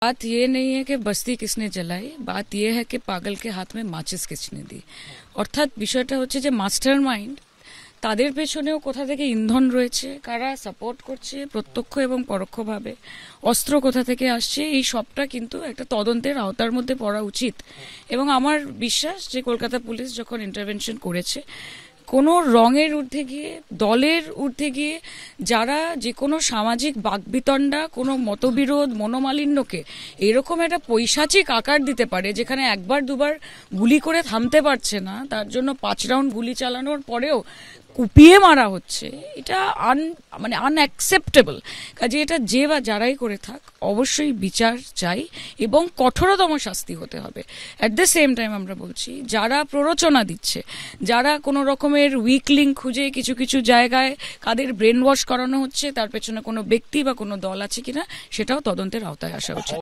बात ये नहीं है कि बस्ती किसने जलाई, बात ये है कि पागल के हाथ में माचिस किसने दी। অর্থাৎ বিষয়টা হচ্ছে যে মাস্টার মাইন্ড, তাদের পেছনেও কোথা থেকে ইন্ধন রয়েছে, কারা সাপোর্ট করছে প্রত্যক্ষ এবং পরোক্ষভাবে, অস্ত্র কোথা থেকে আসছে, এই সবটা কিন্তু একটা তদন্তের আওতার মধ্যে পড়া উচিত। এবং আমার বিশ্বাস যে কলকাতা পুলিশ যখন ইন্টারভেনশন করেছে, কোনো রঙের ঊর্ধ্বে গিয়ে, দলের ঊর্ধ্বে গিয়ে যারা যে কোনো সামাজিক বাকবিতণ্ডা, কোনো মতবিরোধ, মনোমালিন্যকে এরকম একটা পৈশাচিক আকার দিতে পারে, যেখানে একবার দুবার গুলি করে থামতে পারছে না, তার জন্য 5 রাউন্ড গুলি চালানোর পরেও কুপিয়ে মারা হচ্ছে, এটা মানে আনঅ্যাকসেপ্টেবল। কাজে এটা যে বা যারাই করে থাক অবশ্যই বিচার চাই এবং কঠোরতম শাস্তি হতে হবে। অ্যাট দ্য সেম টাইম আমরা বলছি, যারা প্ররোচনা দিচ্ছে, যারা কোনো রকমের উইক লিঙ্ক খুঁজে কিছু কিছু জায়গায় কাদের ব্রেন ওয়াশ করানো হচ্ছে, তার পেছনে কোনো ব্যক্তি বা কোনো দল আছে কিনা সেটাও তদন্তের আওতায় আসা উচিত।